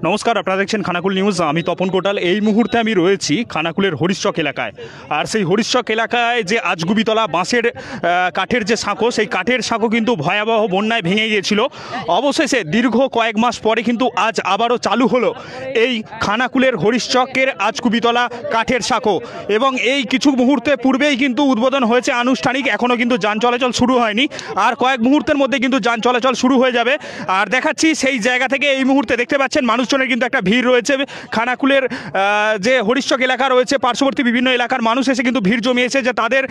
নমস্কার, আপনারা দেখছেন খানাকুল নিউজ। আমি তপন কোটাল। এই মুহূর্তে আমি রয়েছি খানাকুলের হরিশচক এলাকায়। আর সেই হরিশচক এলাকায় যে আজগুবিতলা বাঁশের কাঠের যে সাঁকো, সেই কাঠের সাঁকো কিন্তু ভয়াবহ বন্যায় ভেঙে গিয়েছিল। অবশেষে দীর্ঘ কয়েক মাস পরে কিন্তু আজ আবারও চালু হলো এই খানাকুলের হরিশচকের আজগুবিতলা কাঠের সাঁকো। এবং এই কিছু মুহূর্তে পূর্বেই কিন্তু উদ্বোধন হয়েছে আনুষ্ঠানিক, এখনও কিন্তু যান চলাচল শুরু হয়নি। আর কয়েক মুহূর্তের মধ্যে কিন্তু যান চলাচল শুরু হয়ে যাবে। আর দেখাচ্ছি সেই জায়গা থেকে এই মুহূর্তে দেখতে পাচ্ছেন মানুষজনের কিন্তু একটা ভিড় রয়েছে। খানাকুলের যে হরিশচক এলাকা রয়েছে, পার্শ্ববর্তী বিভিন্ন এলাকার মানুষ এসে কিন্তু ভিড় জমিয়েছে যে তাদের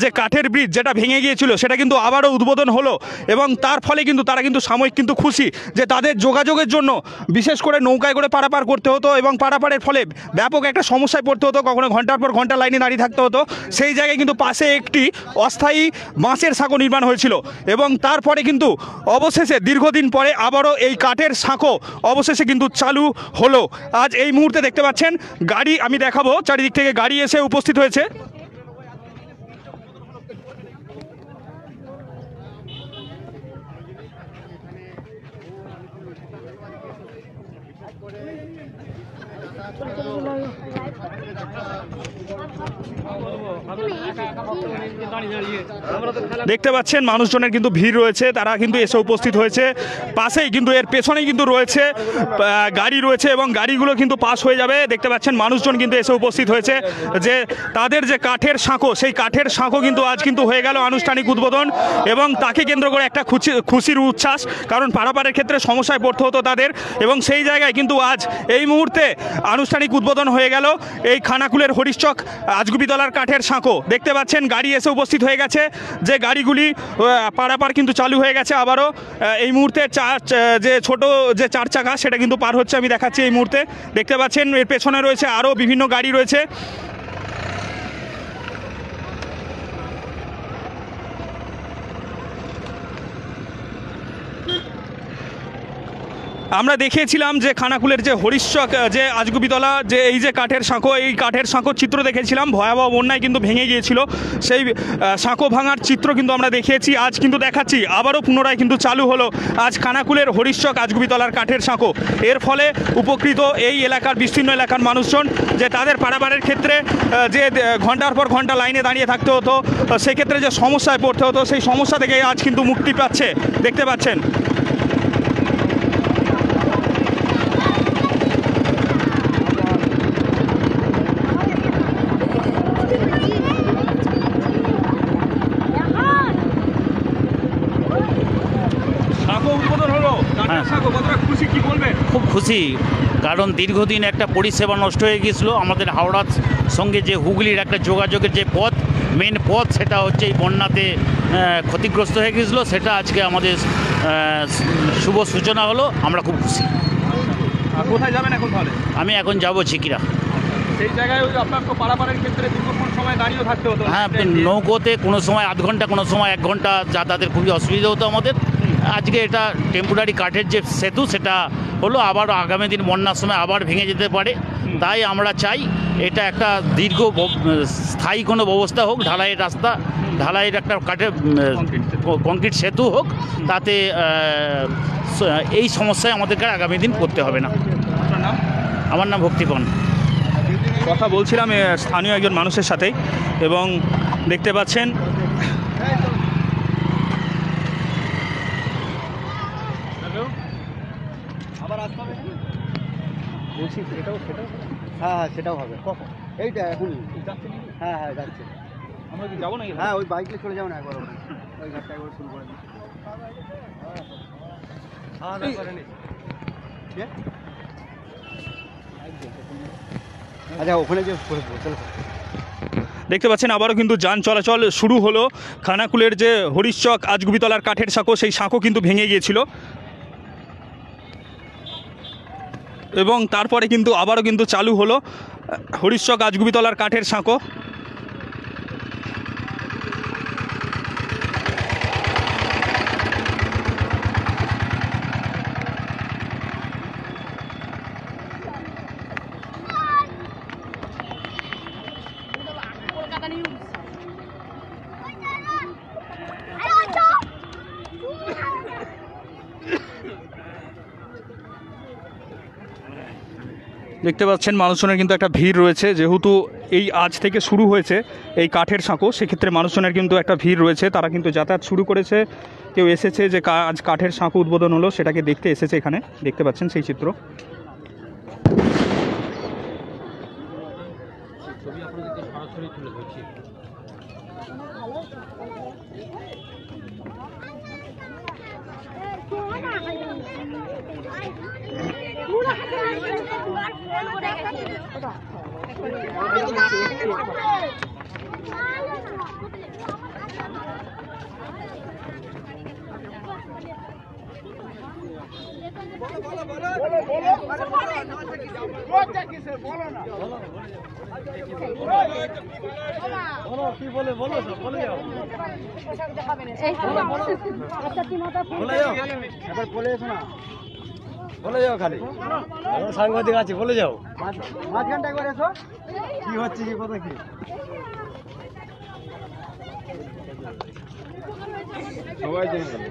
যে কাঠের ব্রিজ যেটা ভেঙে গিয়েছিল সেটা কিন্তু আবারও উদ্বোধন হলো। এবং তার ফলে কিন্তু তারা কিন্তু সাময়িক কিন্তু খুশি যে তাদের যোগাযোগের জন্য বিশেষ করে নৌকায় করে পারাপার করতে হতো এবং পারাপারের ফলে ব্যাপক একটা সমস্যায় পড়তে হতো, কখনো ঘন্টার পর ঘন্টা লাইনে দাঁড়িয়ে থাকতে হতো। সেই জায়গায় কিন্তু পাশে একটি অস্থায়ী বাঁশের সাঁকো নির্মাণ হয়েছিল এবং তারপরে কিন্তু অবশেষে দীর্ঘদিন পরে আবারও এই কাঠের সাঁকো অবশেষে কিন্তু চালু হলো। আজ এই মুহূর্তে দেখতে পাচ্ছেন গাড়ি, আমি দেখাবো, চারিদিক থেকে গাড়ি এসে উপস্থিত হয়েছে। দেখতে পাচ্ছেন মানুষজনের কিন্তু ভিড় রয়েছে, তারা কিন্তু এসে উপস্থিত হয়েছে। পাশেই কিন্তু এর পেছনেই কিন্তু রয়েছে গাড়ি রয়েছে এবং গাড়িগুলো কিন্তু পাস হয়ে যাবে। দেখতে পাচ্ছেন মানুষজন কিন্তু এসে উপস্থিত হয়েছে যে তাদের যে কাঠের সাঁকো, সেই কাঠের সাঁকো কিন্তু আজ কিন্তু হয়ে গেল আনুষ্ঠানিক উদ্বোধন। এবং তাকে কেন্দ্র করে একটা খুশির উচ্ছ্বাস, কারণ পারাপারের ক্ষেত্রে সমস্যায় পড়তে হতো তাদের। এবং সেই জায়গায় কিন্তু আজ এই মুহূর্তে আনুষ্ঠানিক উদ্বোধন হয়ে গেল এই খানাকুলের হরিশচক আজগুবিতলার কাঠের সাঁকো। দেখতে পাচ্ছেন গাড়ি এসে উপস্থিত হয়ে গেছে, যে গাড়িগুলি পারাপার কিন্তু চালু হয়ে গেছে আবারও। এই মুহূর্তে যে ছোট যে চার চাকা সেটা কিন্তু পার হচ্ছে, আমি দেখাচ্ছি এই মুহূর্তে। দেখতে পাচ্ছেন এর পেছনে রয়েছে আরও বিভিন্ন গাড়ি রয়েছে। আমরা দেখিয়েছিলাম যে খানাকুলের যে হরিশচক যে আজগুবিতলা যে এই যে কাঠের সাঁকো, এই কাঠের সাঁকোর চিত্র দেখেছিলাম, ভয়াবহ বন্যায় কিন্তু ভেঙে গিয়েছিল। সেই সাঁকো ভাঙার চিত্র কিন্তু আমরা দেখিয়েছি। আজ কিন্তু দেখাচ্ছি আবারও পুনরায় কিন্তু চালু হলো আজ খানাকুলের হরিশচক আজগুবিতলার কাঠের সাঁকো। এর ফলে উপকৃত এই এলাকার বিস্তীর্ণ এলাকার মানুষজন, যে তাদের পারাপারের ক্ষেত্রে যে ঘন্টার পর ঘন্টা লাইনে দাঁড়িয়ে থাকতে হতো, সেক্ষেত্রে যে সমস্যায় পড়তে হতো, সেই সমস্যা থেকে আজ কিন্তু মুক্তি পাচ্ছে। দেখতে পাচ্ছেন খুব খুশি, কারণ দীর্ঘদিন একটা পরিষেবা নষ্ট হয়ে গিয়েছিল। আমাদের হাওড়ার সঙ্গে যে হুগলির একটা যোগাযোগের যে পথ, মেন পথ, সেটা হচ্ছে এই বন্যাতে ক্ষতিগ্রস্ত হয়ে গিয়েছিলো। সেটা আজকে আমাদের শুভ সূচনা হলো, আমরা খুব খুশি। কোথায় যাবেন এখন তাহলে? আমি এখন যাব ঝিকিরা। সেই জায়গায় আপনার তো পারাপারের ক্ষেত্রে দীর্ঘক্ষণ সময় দাঁড়িয়ে থাকতে হতো। হ্যাঁ, নৌকোতে কোনো সময় আধ ঘন্টা, কোনো সময় 1 ঘন্টা যাতায়াতের খুবই অসুবিধা হতো আমাদের। আজকে এটা টেম্পোরারি কাঠের যে সেতু, সেটা হলো। আবার আগামী দিন বন্যার সময় আবার ভেঙে যেতে পারে, তাই আমরা চাই এটা একটা দীর্ঘ স্থায়ী কোনো ব্যবস্থা হোক, ঢালাইয়ের রাস্তা, ঢালাইয়ের একটা কাঠের কংক্রিট সেতু হোক, তাতে এই সমস্যায় আমাদেরকে আগামী দিন পড়তে হবে না। আমার নাম ভক্তিকণ। কথা বলছিলাম স্থানীয় একজন মানুষের সাথে, এবং দেখতে পাচ্ছেন বলছি এটাও সেটাও, হ্যাঁ সেটাও হবে। কখন? এইটা এখন হ্যাঁ যাচ্ছে। আমরা কি যাবো নাকি? হ্যাঁ, ওই বাইকে চলে যাবো না একবার, ওই ঘাটটা একবার শুরু করে দিই। আচ্ছা, ওখানে যে দেখতে পাচ্ছেন আবারও কিন্তু যান চলাচল শুরু হলো। খানাকুলের যে হরিশচক আজগুবিতলার কাঠের সাঁকো, সেই সাঁকো কিন্তু ভেঙে গিয়েছিল এবং তারপরে কিন্তু আবারও কিন্তু চালু হলো হরিশচক আজগুবিতলার কাঠের সাঁকো। দেখতে পাচ্ছেন মানুষজনের কিন্তু একটা ভিড় রয়েছে, যেহেতু এই আজ থেকে শুরু হয়েছে এই কাঠের সাঁকো, সেক্ষেত্রে মানুষজনের কিন্তু একটা ভিড় রয়েছে। তারা কিন্তু যাতায়াত শুরু করেছে, কেউ এসেছে যে আজ কাঠের সাঁকো উদ্বোধন হলো সেটাকে দেখতে এসেছে। এখানে দেখতে পাচ্ছেন সেই চিত্র। বলে যাও, খালি সাংবাদিক আছে, বলে যাও মাঝখানটা একবার এসো, কি হচ্ছে কি কথা কি। সবাই জেনে গেল।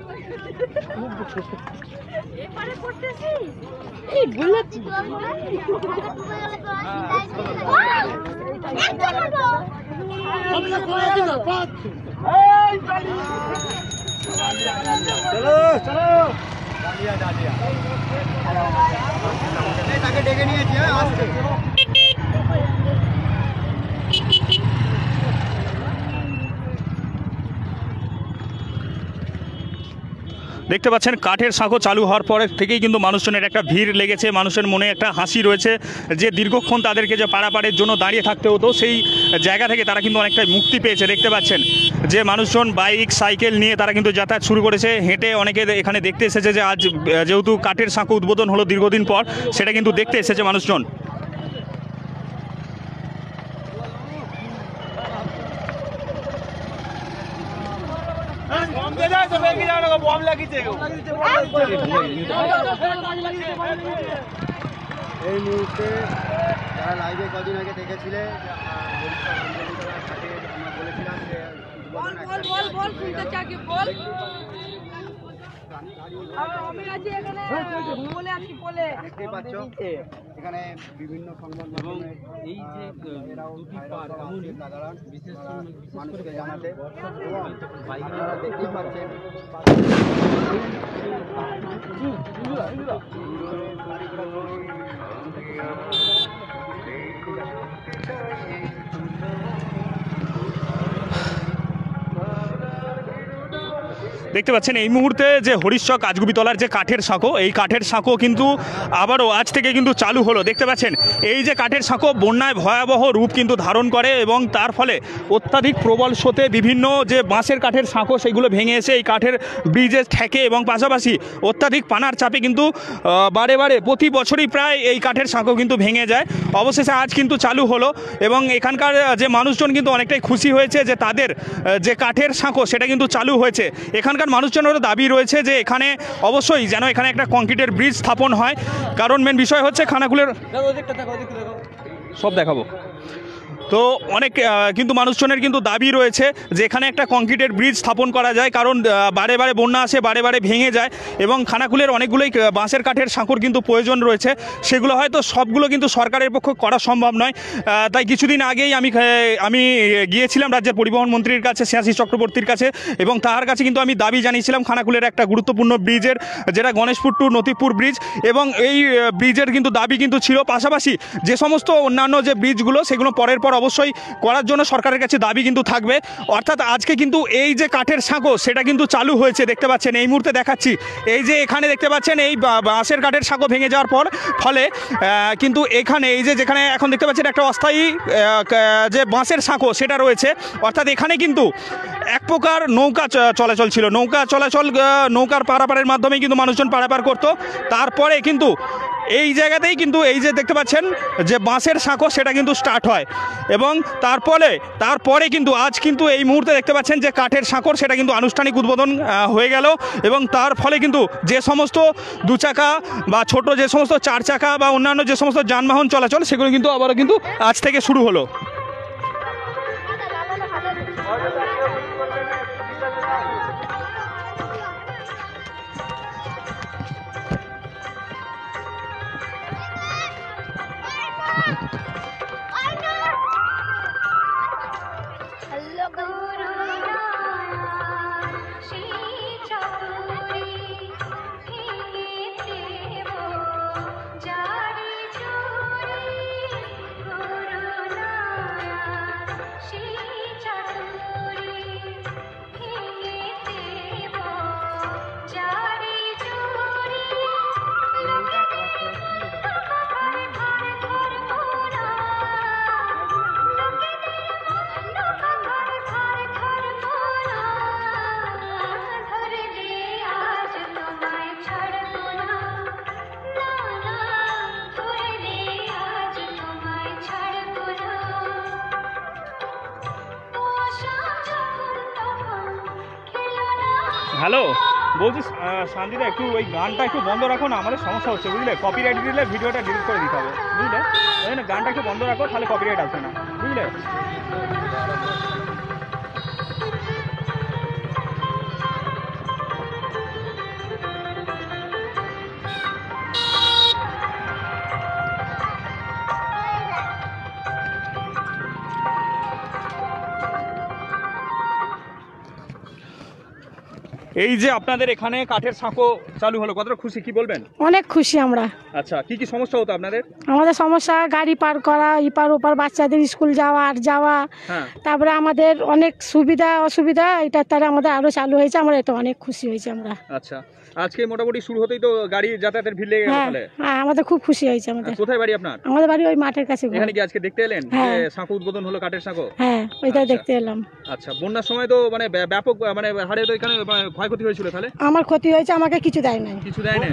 চলো চলো, তাকে ডেকে নিয়েছি। আসছে দেখতে পাচ্ছেন কাঠের সাঁকো চালু হওয়ার পরে থেকেই কিন্তু মানুষজনের একটা ভিড় লেগেছে, মানুষের মনে একটা হাসি রয়েছে যে দীর্ঘক্ষণ তাদেরকে যে পারাপারের জন্য দাঁড়িয়ে থাকতে হতো সেই জায়গা থেকে তারা কিন্তু অনেকটাই মুক্তি পেয়েছে। দেখতে পাচ্ছেন যে মানুষজন বাইক সাইকেল নিয়ে তারা কিন্তু যাতায়াত শুরু করেছে, হেঁটে অনেকে এখানে দেখতে এসেছে যে আজ যেহেতু কাঠের সাঁকো উদ্বোধন হলো দীর্ঘদিন পর, সেটা কিন্তু দেখতে এসেছে মানুষজন। এই মুহূর্তে যারা লাইভে কদিন আগে দেখেছিলে, আমরা বলেছিলাম যে দেখতে পাচ্ছ এখানে বিভিন্ন সংবাদ মাধ্যমে এই যে মানুষকে জানাতে, আপনারা দেখতেই পাচ্ছেন দেখতে পাচ্ছেন এই মুহূর্তে যে হরিশচক আজগুবিতলার যে কাঠের সাঁকো, এই কাঠের সাঁকো কিন্তু আবারও আজ থেকে কিন্তু চালু হলো। দেখতে পাচ্ছেন এই যে কাঠের সাঁকো বন্যায় ভয়াবহ রূপ কিন্তু ধারণ করে এবং তার ফলে অত্যাধিক প্রবল স্রোতে বিভিন্ন যে বাঁশের কাঠের সাঁকো সেগুলো ভেঙে এসে এই কাঠের ব্রিজে ঠেকে এবং পাশাপাশি অত্যাধিক পানার চাপে কিন্তু বারে বারে প্রতি বছরই প্রায় এই কাঠের সাঁকো কিন্তু ভেঙে যায়। অবশেষে আজ কিন্তু চালু হলো এবং এখানকার যে মানুষজন কিন্তু অনেকটাই খুশি হয়েছে যে তাদের যে কাঠের সাঁকো সেটা কিন্তু চালু হয়েছে। এখানকার মানুষজনেরও দাবি রয়েছে যে এখানে অবশ্যই যেন এখানে একটা কংক্রিটের ব্রিজ স্থাপন হয়, কারণ মেন বিষয় হচ্ছে খানাকুলের সব দেখাবো। তো অনেক কিন্তু মানুষজনের কিন্তু দাবি রয়েছে যে এখানে একটা কংক্রিটের ব্রিজ স্থাপন করা যায়, কারণ বারে বারে বন্যা আসে, বারে বারে ভেঙে যায় এবং খানাকুলের অনেকগুলোই বাঁশের কাঠের সাঁকোর কিন্তু প্রয়োজন রয়েছে। সেগুলো হয়তো সবগুলো কিন্তু সরকারের পক্ষে করা সম্ভব নয়। তাই কিছুদিন আগেই আমি গিয়েছিলাম রাজ্যের পরিবহন মন্ত্রীর কাছে, শ্রেয়াশিস চক্রবর্তীর কাছে, এবং তার কাছে কিন্তু আমি দাবি জানিয়েছিলাম খানাকুলের একটা গুরুত্বপূর্ণ ব্রিজের, যেটা গণেশপুর টু নতিপুর ব্রিজ, এবং এই ব্রিজের কিন্তু দাবি কিন্তু ছিল। পাশাপাশি যে সমস্ত অন্যান্য যে ব্রিজগুলো সেগুলো পরের পর অবশ্যই করার জন্য সরকারের কাছে দাবি কিন্তু থাকবে। অর্থাৎ আজকে কিন্তু এই যে কাঠের সাঁকো সেটা কিন্তু চালু হয়েছে। দেখতে পাচ্ছেন এই মুহূর্তে দেখাচ্ছি, এই যে এখানে দেখতে পাচ্ছেন এই বাঁশের কাঠের সাঁকো ভেঙে যাওয়ার ফলে কিন্তু এখানে এই যে যেখানে এখন দেখতে পাচ্ছেন একটা অস্থায়ী যে বাঁশের সাঁকো সেটা রয়েছে। অর্থাৎ এখানে কিন্তু এক প্রকার নৌকা চলাচল ছিল, নৌকার পারাপারের মাধ্যমেই কিন্তু মানুষজন পারাপার করতো। তারপরে কিন্তু এই জায়গাতেই কিন্তু এই যে দেখতে পাচ্ছেন যে বাঁশের সাঁকো সেটা কিন্তু স্টার্ট হয় এবং তারপরে কিন্তু আজ কিন্তু এই মুহূর্তে দেখতে পাচ্ছেন যে কাঠের সাঁকোর সেটা কিন্তু আনুষ্ঠানিক উদ্বোধন হয়ে গেল এবং তার ফলে কিন্তু যে সমস্ত দু চাকা বা ছোট যে সমস্ত চার চাকা বা অন্যান্য যে সমস্ত যানবাহন চলাচল সেগুলো কিন্তু আবারও কিন্তু আজ থেকে শুরু হলো। হ্যালো, বলছি শান্তিদা একটু ওই গানটা একটু বন্ধ রাখো না, আমাদের সমস্যা হচ্ছে বুঝলে, কপিরাইট দিলে ভিডিওটা ডিলিট করে দিতে হবে বুঝলে, ওই জন্য গানটা একটু বন্ধ রাখো, তাহলে কপিরাইট আসবে না বুঝলে। এই যে আপনাদের এখানে কাঠের সাঁকো চালু হলো, কতটা খুশি, কি বলবেন? অনেক খুশি আমরা। আচ্ছা, কি কি সমস্যা হতো আপনাদের? আমাদের সমস্যা গাড়ি পার করা, ইপার ওপার বাচ্চাদের স্কুল যাওয়া আর যাওয়া, হ্যাঁ, তারপরে আমাদের অনেক সুবিধা অসুবিধা, এটার তারা আমাদের আরো চালু হয়েছে, আমরা এতে অনেক খুশি হয়েছি আমরা। আচ্ছা, আজকে মোটামুটি শুরু হতেই তো গাড়ি যাতায়াতের ভিড় লেগে গেল হ্যাঁ তাহলে। হ্যাঁ, আমাদের খুব খুশি হয়েছে আমাদের। কোথায় বাড়ি আপনার? আমাদের বাড়ি ওই মাঠের কাছে। এখানে কি আজকে দেখতে এলেন যে হ্যাঁ। সাঁকো উদ্বোধন হলো, কাঠের সাঁকো? হ্যাঁ, ওইটা আচ্ছা। দেখতে এলাম। আচ্ছা, বন্যার সময় তো মানে ব্যাপক মানে হারে তো এখানে ক্ষয়ক্ষতি হয়েছিল, তাহলে আমার ক্ষতি হয়েছে, আমাকে কিছু দেয় নাই। কিছু দেয় না?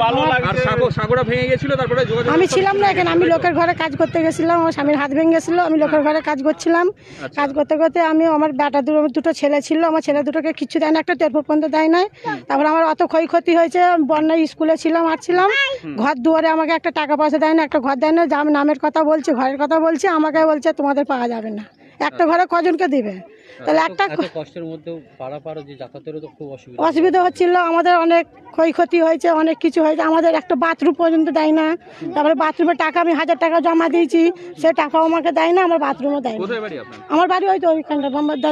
আর সাঁকোটা ভেঙে গেছিল, তারপরে যোগাযোগ আমি ছিলাম না এখানে, আমি লোকের ঘরে কাজ করতে গেছিলাম, আমার স্বামীর হাত ভেঙে গেছিল, আমি লোকের ঘরে কাজ করছিলাম। আচ্ছা। কাজ করতে করতে আমি, আমার বেটা দুটো ছেলে ছিল, আমার ছেলে দুটোকে কিছু দেয় না, একটা টেরপো পর্যন্ত দেয় নাই। তারপরে আমার অত ক্ষয়ক্ষতি হয়েছে, বন্যায় স্কুলে ছিলাম, ঘর দুয়ারে আমাকে একটা টাকা পয়সা দেয় না, একটা ঘর দেয় না, যা আমি নামের কথা বলছি, ঘরের কথা বলছি, আমাকে বলছে তোমাদের পাওয়া যাবে না। একটা ঘরে কজনকে দিবে? তাহলে একটা কষ্টের মধ্যে পারাপারও যে যাতায়াতেরও তো খুব অসুবিধা হচ্ছিল, আমাদের অনেক ক্ষয়ক্ষতি হয়েছে, অনেক কিছু হয়েছে, আমাদের একটা বাথরুম পর্যন্ত দেয় না। তারপরে বাথরুমের টাকা আমি 1000 টাকা জমা দিয়েছি, সে টাকাও আমাকে দেয় না, আমার বাথরুমও দেয় না। কোথায় বাড়ি আপনার? আমার বাড়ি ওই তো ওইখানটা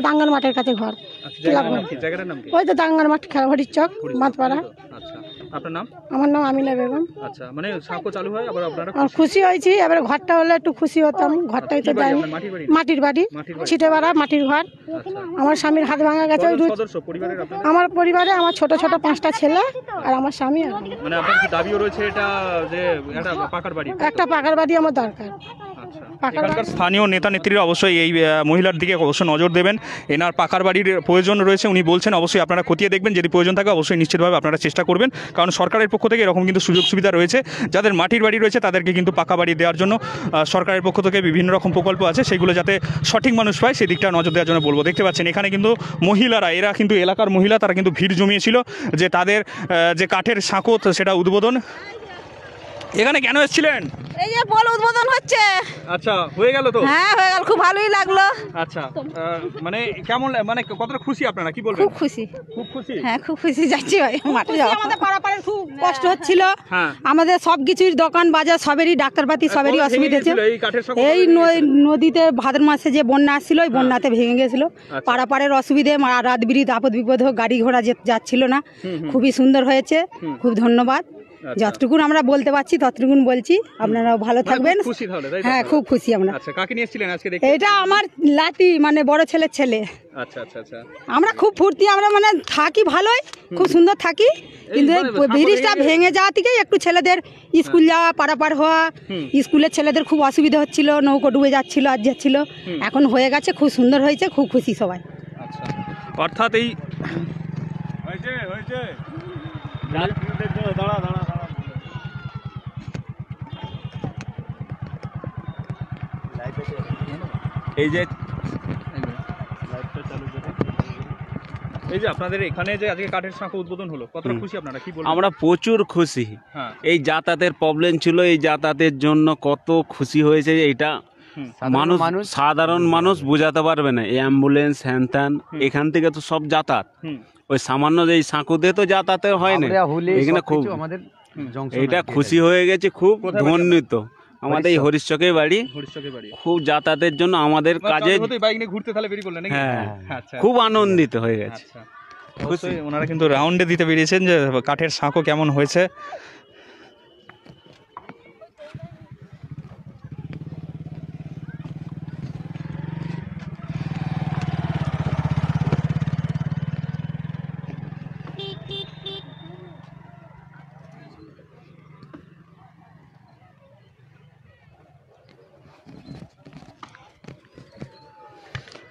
দাঙ্গার মাঠের কাছে ঘর। আচ্ছা, জায়গাটার নাম কি? জায়গাটার নাম কি? ওই তো দাঙ্গার মাঠ, হরির চক, মাতপাড়া। আচ্ছা, আপনার নাম? আমার নাম আমিনা বেগম। আচ্ছা, মানে সাঁকো চালু হয়, আবার আপনারা আর খুশি হয়েছি, এবারে ঘরটা হলে একটু খুশি হতাম, ঘরটাই তো দেয়। আপনার মাটির বাড়ি? মাটির বাড়ি, ছিটে বাড়া মাটির ঘর। আচ্ছা, আমার স্বামীর হাত ভাঙা গেছে। ওই কজন সদস্য পরিবারের আপনাদের? আমার পরিবারে আমার ছোট ছোট 5টা ছেলে আর আমার স্বামী আর আমি। মানে আপনার কি দাবিও রয়েছে এটা যে একটা পাকার বাড়ি? একটা পাকার বাড়ি আমার দরকার। আচ্ছা, পাকার এখানকার স্থানীয় নেতা নেত্রীরা অবশ্যই এই মহিলার দিকে অবশ্যই নজর দেবেন, এনার পাকার বাড়ির প্রয়োজন রয়েছে, উনি বলছেন অবশ্যই আপনারা খতিয়ে দেখবেন, যদি প্রয়োজন থাকে অবশ্যই নিশ্চিতভাবে আপনারা চেষ্টা করবেন, কারণ সরকারের পক্ষ থেকে এরকম কিন্তু সুযোগ সুবিধা রয়েছে, যাদের মাটির বাড়ি রয়েছে তাদেরকে কিন্তু পাকা বাড়ি দেওয়ার জন্য সরকারের পক্ষ থেকে বিভিন্ন রকম প্রকল্প আছে, সেগুলো যাতে সঠিক মানুষ পায় সেই দিকটা নজর দেওয়ার জন্য বলবো। দেখতে পাচ্ছেন এখানে কিন্তু মহিলারা, এরা কিন্তু এলাকার মহিলা, তারা কিন্তু ভিড় জমিয়েছিল যে তাদের যে কাঠের সাঁকো সেটা উদ্বোধন। এখানে কেন এসেছিলেন? এই যে বল উদ্বোধন হচ্ছে। আচ্ছা, হয়ে গেল তো? হ্যাঁ হয়ে গেল, খুব ভালোই লাগলো। আচ্ছা, মানে কেমন, মানে কতটা খুশি আপনারা, কি বলবেন? খুব খুশি, খুব খুশি। হ্যাঁ খুব খুশি, যাচ্ছি ভাই মাঠে যাওয়া। আমাদের পারাপারের খুব কষ্ট হচ্ছিল, হ্যাঁ, আমাদের সব কিছুর দোকান বাজার সবেরই ডাক্তারপাতি সবেরই অসুবিধা হচ্ছে। এই কাঠের সাঁকো এই নদীতে ভাদ্র মাসে যে বন্যা আসছিল, ওই বন্যাতে ভেঙে গেছিল, পারাপারের অসুবিধে, রাত বিরিত আপদ বিপদ হোক, গাড়ি ঘোড়া যাচ্ছিল না। খুবই সুন্দর হয়েছে, খুব ধন্যবাদ। যতটুকুন আমরা বলতে পারছি ততটুকুন বলছি, আপনারাও ভালো থাকবেন। খুশি তাহলে, তাই তো? হ্যাঁ খুব খুশি আমরা। আচ্ছা, কাকে নিয়ে এসেছিলেন আজকে দেখতে? এটা আমার লাতি, মানে বড় ছেলের ছেলে। আচ্ছা আচ্ছা আচ্ছা, আমরা খুব ফুর্তি, আমরা মানে থাকি ভালোই, খুব সুন্দর থাকি, কিন্তু এই ব্রিজটা ভেঙে যাওয়া থেকে একটু ছেলেদের স্কুল যাওয়া, পারাপার হওয়া, স্কুলের ছেলেদের খুব অসুবিধা হচ্ছিল, নৌকো ডুবে যাচ্ছিল আর যাচ্ছিল, এখন হয়ে গেছে, খুব সুন্দর হয়েছে, খুব খুশি সবাই। আচ্ছা, অর্থাৎ এই এই যে আপনাদের এখানে যে আজকে কাঠের সাঁকো উদ্বোধন হলো, কতটা খুশি আপনারা, কি বলবেন? আমরা প্রচুর খুশি। হ্যাঁ, এই এই যাতায়াতের প্রবলেম ছিল, এই যাতায়াতের জন্য কত খুশি হয়েছে, এটা সাধারণ মানুষ বোঝাতে পারবে না। এই অ্যাম্বুলেন্স হ্যান ত্যান এখান থেকে তো সব যাতায়াত, ওই সামান্য যে সাঁকুতে তো যাতায়াতে হয় না, এখানে খুব এটা খুশি হয়ে গেছে, খুব ধন্যিত। আমাদের এই হরিশচকে বাড়ি। হরিশচকে বাড়ি। খুব যাতায়াতের জন্য আমাদের কাজে বাইক নিয়ে ঘুরতে তাহলে বেরিয়ে পড়লেন নাকি? হ্যাঁ, আচ্ছা, খুব আনন্দিত হয়ে গেছে। আচ্ছা, অবশ্যই ওনারা কিন্তু রাউন্ডে দিতে বেরিয়েছেন যে কাঠের সাঁকো কেমন হয়েছে।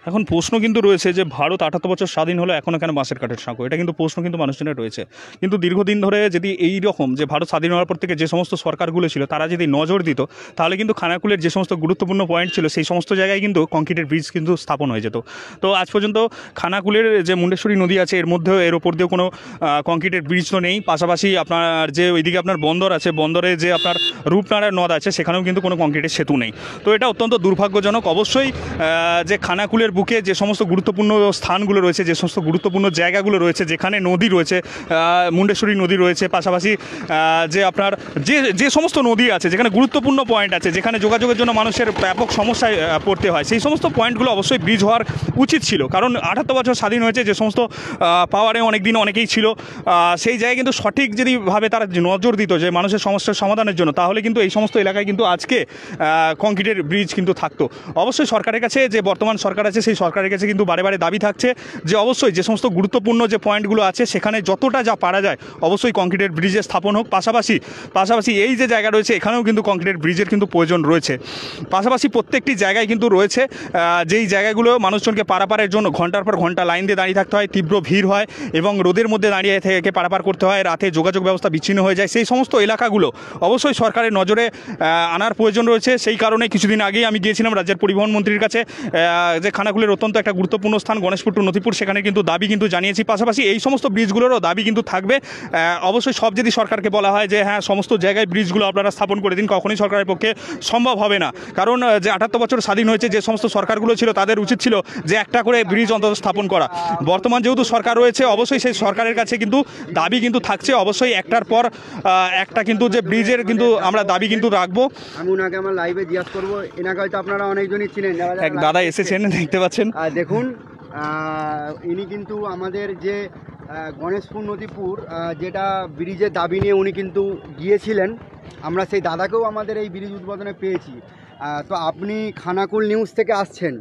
এখন প্রশ্ন কিন্তু রয়েছে যে ভারত ৭৮ বছর স্বাধীন হলো, এখনও কেন বাঁশের কাঠের সাঁকো? এটা কিন্তু প্রশ্ন কিন্তু মানুষজনের রয়েছে। কিন্তু দীর্ঘদিন ধরে যদি এই রকম যে ভারত স্বাধীন হওয়ার পর থেকে যে সমস্ত সরকারগুলো ছিল তারা যদি নজর দিত, তাহলে কিন্তু খানাকুলের যে সমস্ত গুরুত্বপূর্ণ পয়েন্ট ছিল সেই সমস্ত জায়গায় কিন্তু কংক্রিটের ব্রিজ কিন্তু স্থাপন হয়ে যেত। তো আজ পর্যন্ত খানাকুলের যে মুন্ডেশ্বরী নদী আছে এর মধ্যেও এর ওপর দিয়েও কোনো কংক্রিটের ব্রিজ তো নেই। পাশাপাশি আপনার যে ওইদিকে আপনার বন্দর আছে, বন্দরে যে আপনার রূপনারায়ণ নদ আছে সেখানেও কিন্তু কোনো কংক্রিটের সেতু নেই। তো এটা অত্যন্ত দুর্ভাগ্যজনক। অবশ্যই যে খানাকুলের বুকে যে সমস্ত গুরুত্বপূর্ণ স্থানগুলো রয়েছে, যে সমস্ত গুরুত্বপূর্ণ জায়গাগুলো রয়েছে, যেখানে নদী রয়েছে, মুন্ডেশ্বরী নদী রয়েছে, পাশাপাশি যে আপনার যে সমস্ত নদী আছে, যেখানে গুরুত্বপূর্ণ পয়েন্ট আছে, যেখানে যোগাযোগের জন্য মানুষের ব্যাপক সমস্যায় পড়তে হয়, সেই সমস্ত পয়েন্টগুলো অবশ্যই ব্রিজ হওয়ার উচিত ছিল। কারণ ৭৮ বছর স্বাধীন হয়েছে, যে সমস্ত পাওয়ারে অনেক দিন অনেকেই ছিল, সেই জায়গায় কিন্তু সঠিক যদি ভাবে তারা নজর দিত যে মানুষের সমস্যার সমাধানের জন্য, তাহলে কিন্তু এই সমস্ত এলাকায় কিন্তু আজকে কংক্রিটের ব্রিজ কিন্তু থাকতো। অবশ্যই সরকারের কাছে, যে বর্তমান সরকার আছে সেই সরকারের কাছে কিন্তু বারে বারে দাবি থাকছে যে অবশ্যই যে সমস্ত গুরুত্বপূর্ণ যে পয়েন্টগুলো আছে সেখানে যতটা যা পারা যায় অবশ্যই কংক্রিটের ব্রিজের স্থাপন হোক। পাশাপাশি এই যে জায়গা রয়েছে এখানেও কিন্তু কংক্রিটের ব্রিজের কিন্তু প্রয়োজন রয়েছে। পাশাপাশি প্রত্যেকটি জায়গায় কিন্তু রয়েছে যেই জায়গাগুলো মানুষজনকে পারাপারের জন্য ঘন্টার পর ঘন্টা লাইন দিয়ে দাঁড়িয়ে থাকতে হয়, তীব্র ভিড় হয় এবং রোদের মধ্যে দাঁড়িয়ে থেকে পারাপার করতে হয়, রাতে যোগাযোগ ব্যবস্থা বিচ্ছিন্ন হয়ে যায়। সেই সমস্ত এলাকাগুলো অবশ্যই সরকারের নজরে আনার প্রয়োজন রয়েছে। সেই কারণে কিছুদিন আগেই আমি গিয়েছিলাম রাজ্যের পরিবহন মন্ত্রীর কাছে, যে খানাকুলের অত্যন্ত একটা গুরুত্বপূর্ণ স্থান গণেশপুর টু নথিপুর, সেখানে কিন্তু দাবি কিন্তু জানিয়েছি। পাশাপাশি এই সমস্ত ব্রিজগুলোরও দাবি কিন্তু থাকবে। অবশ্যই সব যদি সরকারকে বলা হয় যে হ্যাঁ সমস্ত জায়গায় ব্রিজগুলো আপনারা স্থাপন করে দিন, কখনোই সরকারের পক্ষে সম্ভব হবে না। কারণ যে ৭৮ বছর স্বাধীন হয়েছে, যে সমস্ত সরকারগুলো ছিল তাদের উচিত ছিল যে একটা করে ব্রিজ অন্তত স্থাপন করা। বর্তমান যেহেতু সরকার রয়েছে, অবশ্যই সেই সরকারের কাছে কিন্তু দাবি কিন্তু থাকছে। অবশ্যই একটার পর একটা কিন্তু যে ব্রিজের কিন্তু আমরা দাবি কিন্তু রাখবো। আমি ওনাকে আমার লাইভে জিজ্ঞাসা করবো, এনাকে হয়তো আপনারা অনেকজনই চিনেন। এক দাদা এসেছেন, দেখতে পাচ্ছেন। দেখুন, ইনি কিন্তু আমাদের যে গণেশপুর নদীপুর যেটা ব্রিজের দাবি নিয়ে উনি কিন্তু গিয়েছিলেন। আমরা সেই দাদাকেও আমাদের এই ব্রিজ উদ্বোধনে পেয়েছি। তো আপনি খানাকুল নিউজ থেকে আসছেন,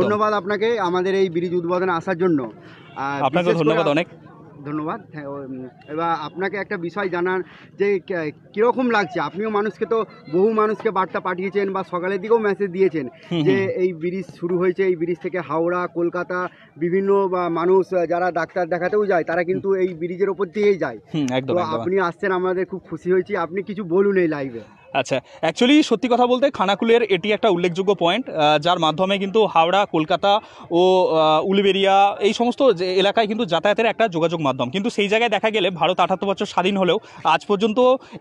ধন্যবাদ আপনাকে আমাদের এই ব্রিজ উদ্বোধনে আসার জন্য। আপনাকে ধন্যবাদ, অনেক ধন্যবাদ। এবার আপনাকে একটা বিষয় জানার যে কীরকম লাগছে, আপনিও মানুষকে তো বহু মানুষকে বার্তা পাঠিয়েছেন বা সকালের দিকেও মেসেজ দিয়েছেন যে এই ব্রিজ শুরু হয়েছে, এই ব্রিজ থেকে হাওড়া, কলকাতা বিভিন্ন মানুষ যারা ডাক্তার দেখাতেও যায় তারা কিন্তু এই ব্রিজের ওপর দিয়েই যায়। তো আপনি আসছেন, আমাদের খুব খুশি হয়েছি। আপনি কিছু বলুন এই লাইভে। আচ্ছা, অ্যাকচুয়ালি সত্যি কথা বলতে খানাকুলের এটি একটা উল্লেখযোগ্য পয়েন্ট, যার মাধ্যমে কিন্তু হাওড়া, কলকাতা ও উলুবেড়িয়া এই সমস্ত এলাকায় কিন্তু যাতায়াতের একটা যোগাযোগ মাধ্যম। কিন্তু সেই জায়গায় দেখা গেলে ভারত ৭৮ বছর স্বাধীন হলেও আজ পর্যন্ত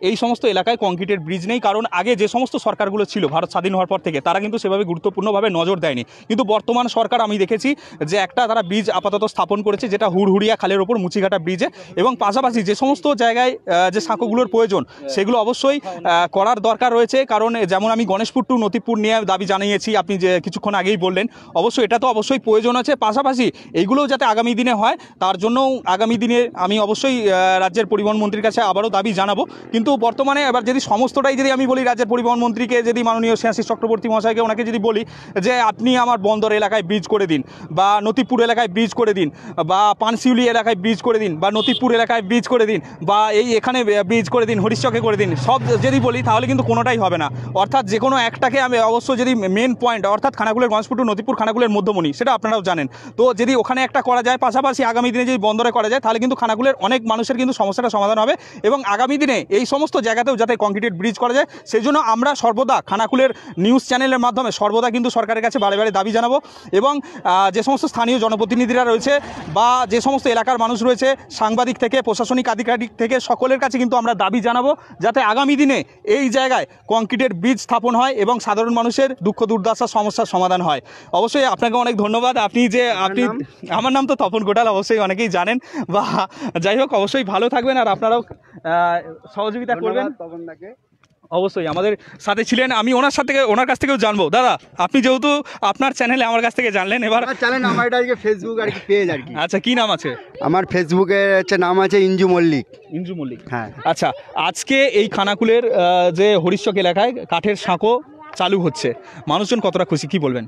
এই সমস্ত এলাকায় কংক্রিটের ব্রিজ নেই। কারণ আগে যে সমস্ত সরকারগুলো ছিল ভারত স্বাধীন হওয়ার পর থেকে তারা কিন্তু সেভাবে গুরুত্বপূর্ণভাবে নজর দেয়নি। কিন্তু বর্তমান সরকার আমি দেখেছি যে একটা তারা ব্রিজ আপাতত স্থাপন করেছে, যেটা হুড়হুড়িয়া খালের ওপর মুচিঘাটা ব্রিজে, এবং পাশাপাশি যে সমস্ত জায়গায় যে সাঁকোগুলোর প্রয়োজন সেগুলো অবশ্যই করার দরকার রয়েছে। কারণ যেমন আমি গণেশপুর টু নথিপুর নিয়ে দাবি জানিয়েছি, আপনি যে কিছুক্ষণ আগেই বললেন, অবশ্যই এটা তো অবশ্যই প্রয়োজন আছে। পাশাপাশি এইগুলোও যাতে আগামী দিনে হয় তার জন্যও আগামী দিনে আমি অবশ্যই রাজ্যের পরিবহন মন্ত্রীর কাছে আবারও দাবি জানাবো। কিন্তু বর্তমানে এবার যদি সমস্তটাই যদি আমি বলি রাজ্যের পরিবহন মন্ত্রীকে, যদি মাননীয় শ্রেয়াশিস চক্রবর্তী মহাশয়কে, ওনাকে যদি বলি যে আপনি আমার বন্দর এলাকায় ব্রিজ করে দিন, বা নথিপুর এলাকায় ব্রিজ করে দিন, বা পানশিউলি এলাকায় ব্রিজ করে দিন, বা নথিপুর এলাকায় ব্রিজ করে দিন, বা এখানে ব্রিজ করে দিন, হরিশচকে করে দিন, সব যদি বলি তাহলে কিন্তু কোনোটাই হবে না। অর্থাৎ যে কোনো একটাকে আমি অবশ্য যদি মেন পয়েন্ট, অর্থাৎ খানাকুলের গণেশপুর টু নথিপুর, খানাকুলের মধ্যমণি, সেটা আপনারাও জানেন। তো যদি ওখানে একটা করা যায়, পাশাপাশি আগামী দিনে যদি বন্দরে করা যায়, তাহলে কিন্তু খানাকুলের অনেক মানুষের কিন্তু সমস্যাটা সমাধান হবে। এবং আগামী দিনে এই সমস্ত জায়গাতেও যাতে কংক্রিটের ব্রিজ করা যায়, সেই জন্য আমরা সর্বদা খানাকুলের নিউজ চ্যানেলের মাধ্যমে সর্বদা কিন্তু সরকারের কাছে বারে বারে দাবি জানাবো। এবং যে সমস্ত স্থানীয় জনপ্রতিনিধিরা রয়েছে বা যে সমস্ত এলাকার মানুষ রয়েছে, সাংবাদিক থেকে প্রশাসনিক আধিকারিক থেকে, সকলের কাছে কিন্তু আমরা দাবি জানাবো যাতে আগামী দিনে এই জায়গায় কংক্রিটের ব্রিজ স্থাপন হয় এবং সাধারণ মানুষের দুঃখ দুর্দশার সমস্যার সমাধান হয়। অবশ্যই আপনাকে অনেক ধন্যবাদ। আপনি আমার নাম তো তপন কোটাল, অবশ্যই অনেকেই জানেন। বা যাই হোক, অবশ্যই ভালো থাকবেন আর আপনারাও সহযোগিতা করবেন। অবশ্যই আমাদের সাথে ছিলেন, আমি ওনার কাছ থেকেও জানবো। দাদা, আপনি যেহেতু আপনার চ্যানেলে আমার কাছ থেকে জানলেন, এবার চ্যানেল আমার এটা আজকে ফেসবুক আর কি পেজ আর কি। আচ্ছা, কি নাম আছে? আমার ফেসবুকে হচ্ছে নাম আছে ইঞ্জু মল্লিক। ইঞ্জু মল্লিক, হ্যাঁ। আচ্ছা, আজকে এই খানাকুলের যে হরিশচক এলাকায় কাঠের সাঁকো চালু হচ্ছে, মানুষজন কতটা খুশি, কি বলবেন?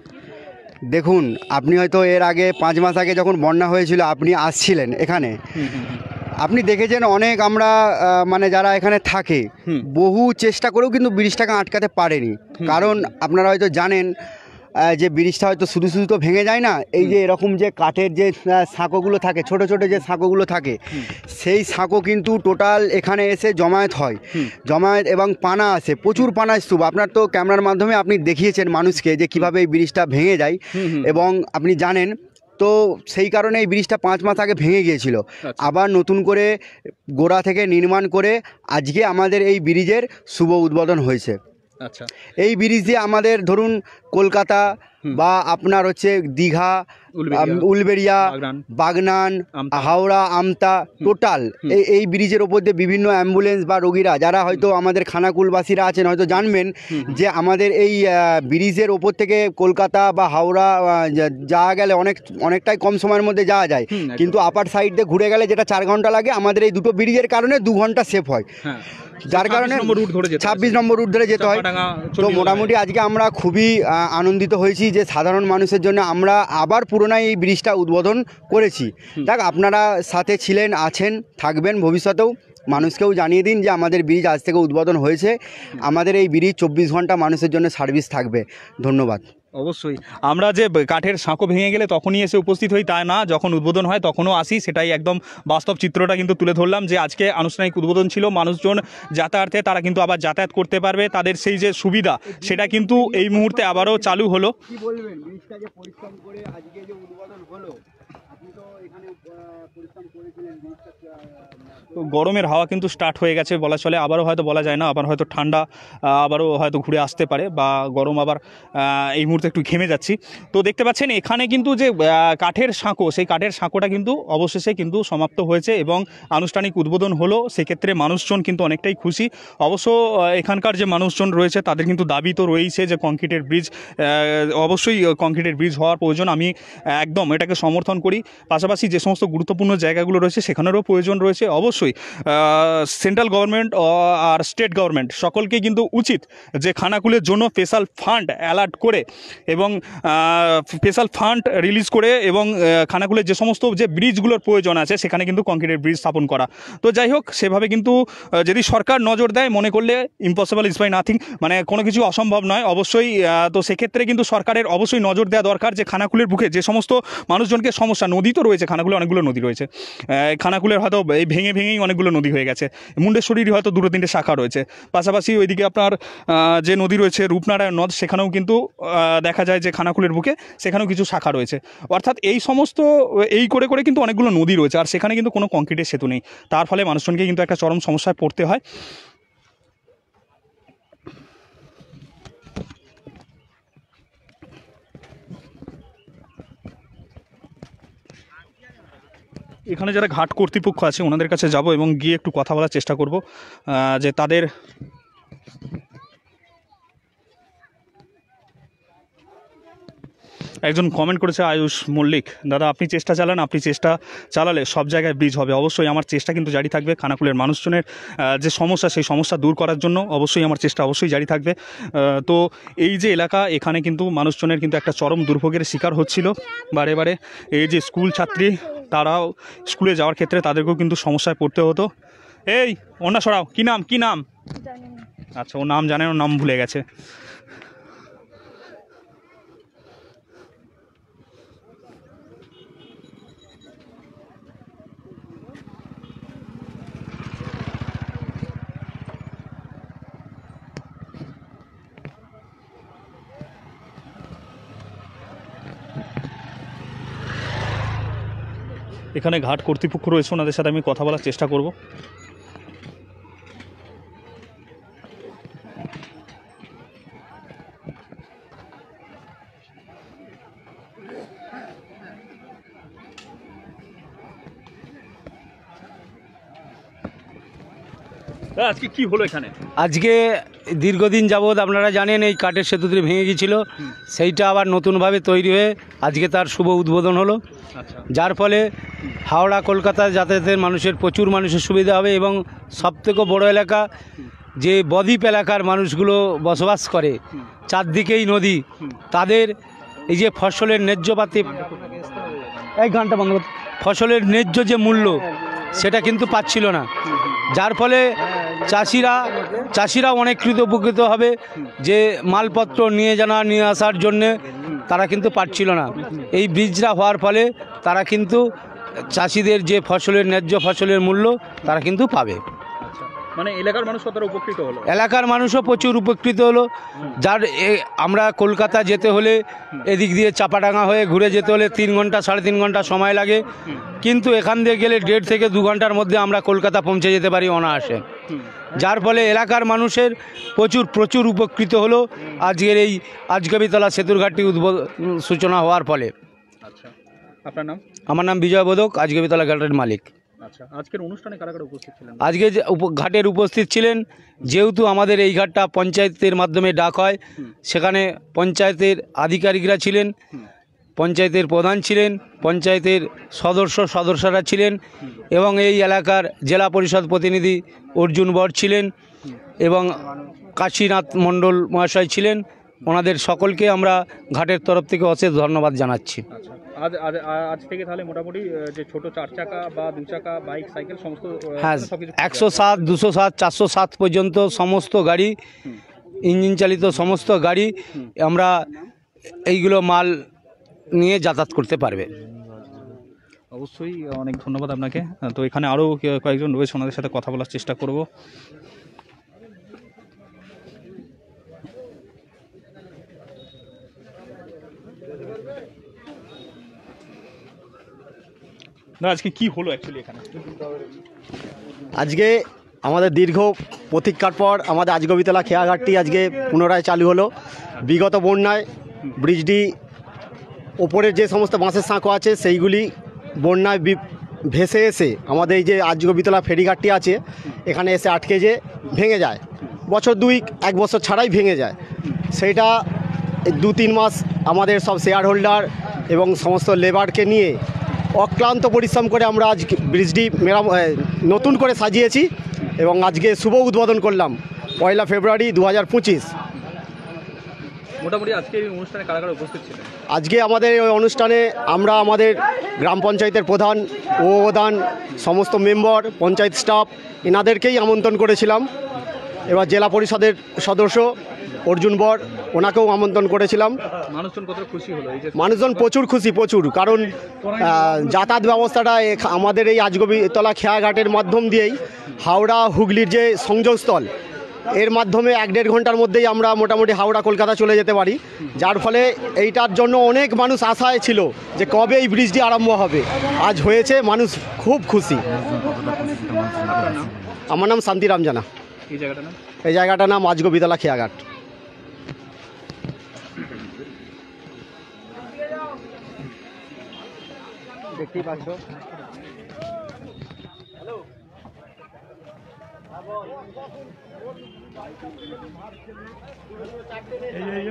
দেখুন, আপনি হয়তো এর আগে 5 মাস আগে যখন বন্যা হয়েছিল আপনি আসছিলেন এখানে, আপনি দেখেছেন অনেক আমরা মানে যারা এখানে থাকে বহু চেষ্টা করেও কিন্তু ব্রিজটাকে আটকাতে পারেনি। কারণ আপনারা হয়তো জানেন যে ব্রিজটা হয়তো শুধু শুধু তো ভেঙে যায় না, এই যে এরকম যে কাঠের যে সাঁকোগুলো থাকে, ছোট ছোট যে সাঁকোগুলো থাকে, সেই সাঁকো কিন্তু টোটাল এখানে এসে জমায়েত হয়, জমায়েত এবং পানা আসে, প্রচুর পানা স্তূপ। আপনার তো ক্যামেরার মাধ্যমে আপনি দেখিয়েছেন মানুষকে যে কীভাবে এই ব্রিজটা ভেঙে যায়, এবং আপনি জানেন তো সেই কারণে এই ব্রিজটা 5 মাস আগে ভেঙে গিয়েছিল। আবার নতুন করে গোড়া থেকে নির্মাণ করে আজকে আমাদের এই ব্রিজের শুভ উদ্বোধন হয়েছে। আচ্ছা, এই ব্রিজ দিয়ে আমাদের ধরুন কলকাতা বা আপনার হচ্ছে দীঘা, উলবেড়িয়া, বাগনান, হাওড়া, আমতা, টোটাল এই ব্রিজের ওপর দিয়ে বিভিন্ন অ্যাম্বুলেন্স বা রোগীরা যারা হয়তো আমাদের খানাকুলবাসীরা আছেন হয়তো জানবেন যে আমাদের এই ব্রিজের ওপর থেকে কলকাতা বা হাওড়া যাওয়া গেলে অনেকটাই কম সময়ের মধ্যে যাওয়া যায়, কিন্তু আপার সাইড দিয়ে ঘুরে গেলে যেটা 4 ঘন্টা লাগে, আমাদের এই দুটো ব্রিজের কারণে 2 ঘন্টা সেভ হয়, যার কারণে 26 নম্বর রুট ধরে যেতে হয়। তো মোটামুটি আজকে আমরা খুবই আনন্দিত হয়েছি যে সাধারণ মানুষের জন্য আমরা আবার পুনরায় এই ব্রিজটা উদ্বোধন করেছি। দেখ, আপনারা সাথে ছিলেন, আছেন, থাকবেন ভবিষ্যতেও, মানুষকেও জানিয়ে দিন যে আমাদের ব্রিজ আজ থেকে উদ্বোধন হয়েছে, আমাদের এই ব্রিজ 24 ঘন্টা মানুষের জন্য সার্ভিস থাকবে। ধন্যবাদ। অবশ্যই আমরা যে কাঠের সাঁকো ভেঙে গেলে তখনই এসে উপস্থিত হই তা না, যখন উদ্বোধন হয় তখনও আসি, সেটাই একদম বাস্তব চিত্রটা কিন্তু তুলে ধরলাম যে আজকে আনুষ্ঠানিক উদ্বোধন ছিল, মানুষজন যাতায়াতে তারা কিন্তু আবার যাতায়াত করতে পারবে, তাদের সেই যে সুবিধা সেটা কিন্তু এই মুহূর্তে আবারও চালু হলো। কি বলবেন, ব্রিজটা যে পরিশ্রম করে আজকে যে উদ্বোধন হলো, আপনি তো এখানে পরিশ্রম করেছিলেন, গরমের হাওয়া কিন্তু স্টার্ট হয়ে গেছে বলা চলে, আবারও হয়তো বলা যায় না, আবার হয়তো ঠান্ডা আবারও হয়তো ঘুরে আসতে পারে, বা গরম আবার এই মুহূর্তে একটু ঘেমে যাচ্ছি। তো দেখতে পাচ্ছেন এখানে কিন্তু যে কাঠের সাঁকো, সেই কাঠের সাঁকোটা কিন্তু অবশেষে কিন্তু সমাপ্ত হয়েছে এবং আনুষ্ঠানিক উদ্বোধন হলো, সেক্ষেত্রে মানুষজন কিন্তু অনেকটাই খুশি। অবশ্য এখানকার যে মানুষজন রয়েছে তাদের কিন্তু দাবি তো রয়েছে যে কংক্রিটের ব্রিজ, অবশ্যই কংক্রিটের ব্রিজ হওয়ার প্রয়োজন, আমি একদম এটাকে সমর্থন করি। পাশাপাশি যে সমস্ত গুরুত্বপূর্ণ জায়গাগুলো রয়েছে সেখানেরও প্রয়োজন রয়েছে। অবশ্যই সেন্ট্রাল গভর্নমেন্ট আর স্টেট গভর্নমেন্ট সকলকে কিন্তু উচিত যে খানাকুলের জন্য স্পেশাল ফান্ড অ্যালার্ট করে এবং স্পেশাল ফান্ড রিলিজ করে এবং খানাকুলের যে সমস্ত যে ব্রিজগুলোর প্রয়োজন আছে সেখানে কিন্তু কংক্রিটের ব্রিজ স্থাপন করা। তো যাই হোক, সেভাবে কিন্তু যদি সরকার নজর দেয়, মনে করলে ইম্পসিবল ইজ বাই নাথিং, মানে কোনো কিছু অসম্ভব নয় অবশ্যই। তো সেক্ষেত্রে কিন্তু সরকারের অবশ্যই নজর দেওয়া দরকার যে খানাকুলের বুকে যে সমস্ত মানুষজনকে সমস্যা, নদী তো রয়েছে খানাকুলে, অনেকগুলো নদী রয়েছে, খানাকুলের হয়তো এই ভেঙে ভেঙেই অনেকগুলো নদী হয়ে গেছে, মুন্ডেশ্বরীর হয়তো 2-3টে শাখা রয়েছে, পাশাপাশি ওইদিকে আপনার যে নদী রয়েছে রূপনারায়ণ নদ, সেখানেও কিন্তু দেখা যায় যে খানাকুলের বুকে সেখানেও কিছু শাখা রয়েছে। অর্থাৎ এই সমস্ত এই করে করে কিন্তু অনেকগুলো নদী রয়েছে, আর সেখানে কিন্তু কোনো কংক্রিটের সেতু নেই, তার ফলে মানুষজনকে কিন্তু একটা চরম সমস্যায় পড়তে হয়। এখানে যারা ঘাট কর্তৃপক্ষ আছে ওনাদের কাছে যাব এবং গিয়ে একটু কথা বলার চেষ্টা করব যে তাদের একজন কমেন্ট করেছে আয়ুষ মল্লিক, দাদা আপনি চেষ্টা চালান, আপনি চেষ্টা চালালে সব জায়গায় ব্রিজ হবে। অবশ্যই আমার চেষ্টা কিন্তু জারি থাকবে, খানাকুলের মানুষজনের যে সমস্যা সেই সমস্যা দূর করার জন্য অবশ্যই আমার চেষ্টা অবশ্যই জারি থাকবে। তো এই যে এলাকা, এখানে কিন্তু মানুষজনের কিন্তু একটা চরম দুর্ভোগের শিকার হচ্ছিল বারে বারে। এই যে স্কুল ছাত্রী, তারাও স্কুলে যাওয়ার ক্ষেত্রে তাদেরকেও কিন্তু সমস্যায় পড়তে হতো। এই ওনা সরাও, কী নাম কী নাম? আচ্ছা, ও নাম জানে, ও নাম ভুলে গেছে। এখানে ঘাট কর্তৃপক্ষ রয়েছে, ওনাদের সাথে আমি কথা বলার চেষ্টা করব। আজকে কি হলো এখানে? আজকে দীর্ঘদিন যাবৎ আপনারা জানেন এই কাঠের সেতুটি ভেঙে গিয়েছিল, সেইটা আবার নতুনভাবে তৈরি হয়ে আজকে তার শুভ উদ্বোধন হলো, যার ফলে হাওড়া কলকাতা যাতায়াতের মানুষের প্রচুর মানুষের সুবিধা হবে। এবং সবথেকে বড় এলাকা যে বদ্বীপ এলাকার মানুষগুলো বসবাস করে, চারদিকেই নদী, তাদের এই যে ফসলের ন্যায্য পাতি এক ঘন্টা বন্ধ করতে, ফসলের ন্যায্য যে মূল্য সেটা কিন্তু পাচ্ছিল না, যার ফলে চাষিরা অনেক উপকৃত হবে। যে মালপত্র নিয়ে আসার জন্যে তারা কিন্তু পারছিল না। এই ব্রিজটা হওয়ার ফলে তারা কিন্তু চাষিদের যে ফসলের ন্যায্য ফসলের মূল্য তারা কিন্তু পাবে। মানে এলাকার মানুষ কতটা উপকৃত হলো? এলাকার মানুষও প্রচুর উপকৃত হলো। আমরা কলকাতা যেতে হলে এদিক দিয়ে চাপাডাঙ্গা হয়ে ঘুরে যেতে হলে 3 ঘন্টা 3.5 ঘন্টা সময় লাগে, কিন্তু এখান দিয়ে গেলে 1.5 থেকে 2 ঘন্টার মধ্যে আমরা কলকাতা পৌঁছে যেতে পারি অনায়াসে, যার ফলে এলাকার মানুষের প্রচুর উপকৃত হলো আজকের এই আজগবিতলা সেতুর ঘাটটি সূচনা হওয়ার ফলে। আচ্ছা, আপনার নাম? আমার নাম বিজয় বোধক, আজগবিতলা ঘাটের মালিক। আচ্ছা, আজকের অনুষ্ঠানে কারা কারা উপস্থিত ছিলেন? আজকে ঘাটের উপস্থিত ছিলেন, যেহেতু আমাদের এই ঘাটটা পঞ্চায়েতের মাধ্যমে ডাক হয়, সেখানে পঞ্চায়েতের আধিকারিকরা ছিলেন, পঞ্চায়েতের প্রধান ছিলেন, পঞ্চায়েতের সদস্যরা ছিলেন, এবং এই এলাকার জেলা পরিষদ প্রতিনিধি অর্জুন বর ছিলেন, এবং কাশীনাথ মণ্ডল মহাশয় ছিলেন। ওনাদের সকলকে আমরা ঘাটের তরফ থেকে অশেষ ধন্যবাদ জানাচ্ছি। আজ থেকে তাহলে মোটামুটি যে ছোট 4 চাকা বা 2 চাকা বাইক সাইকেল সমস্ত, হ্যাঁ, 107, 207, 407 পর্যন্ত সমস্ত গাড়ি, ইঞ্জিন চালিত সমস্ত গাড়ি আমরা এইগুলো মাল নিয়ে যাতায়াত করতে পারবে। অবশ্যই অনেক ধন্যবাদ আপনাকে। তো এখানে আরও কয়েকজন রয়েছে, ওনাদের সাথে কথা বলার চেষ্টা করব। না, আজকে কি হলো অ্যাকচুয়ালি এখানে? আজকে আমাদের দীর্ঘ প্রতীক্ষার পর আমাদের আজগবিতলা খেয়াঘাটটি আজকে পুনরায় চালু হলো। বিগত বন্যায় ব্রিজটি ওপরের যে সমস্ত বাঁশের সাঁকো আছে সেইগুলি বন্যায় ভেসে এসে আমাদের এই যে আজগবিতলা ফেরিঘাটটি আছে এখানে এসে আটকে যে ভেঙে যায়, বছর 1 বছর ছাড়াই ভেঙে যায়। সেইটা 2-3 মাস আমাদের সব শেয়ার হোল্ডার এবং সমস্ত লেবারকে নিয়ে অক্লান্ত পরিশ্রম করে আমরা আজ ব্রিজটি নতুন করে সাজিয়েছি এবং আজকে শুভ উদ্বোধন করলাম 1 ফেব্রুয়ারি 2025। মোটামুটি আজকে এই অনুষ্ঠানে কারা কারা উপস্থিত ছিলেন? আজকে আমাদের এই অনুষ্ঠানে আমরা আমাদের গ্রাম পঞ্চায়েতের প্রধান, উপপ্রধান, সমস্ত মেম্বার, পঞ্চায়েত স্টাফ এনাদেরকেই আমন্ত্রণ করেছিলাম। এবার জেলা পরিষদের সদস্য অর্জুন বর, ওনাকেও আমন্ত্রণ করেছিলাম। মানুষজন কত খুশি হলো? মানুষজন প্রচুর খুশি, কারণ যাতায়াত ব্যবস্থাটা আমাদের এই আজগবিতলা খেয়াঘাটের মাধ্যম দিয়েই হাওড়া হুগলির যে সংযোগস্থল, এর মাধ্যমে 1-1.5 ঘন্টার মধ্যেই আমরা মোটামুটি হাওড়া কলকাতা চলে যেতে পারি, যার ফলে এইটার জন্য অনেক মানুষ আশায় ছিল যে কবে এই ব্রিজটি আরম্ভ হবে। আজ হয়েছে, মানুষ খুব খুশি। আমার নাম শান্তিরাম জানা। এই জায়গাটার নাম আজগবিতলা খেয়াঘাট। দেখতেই পাচ্ছ এই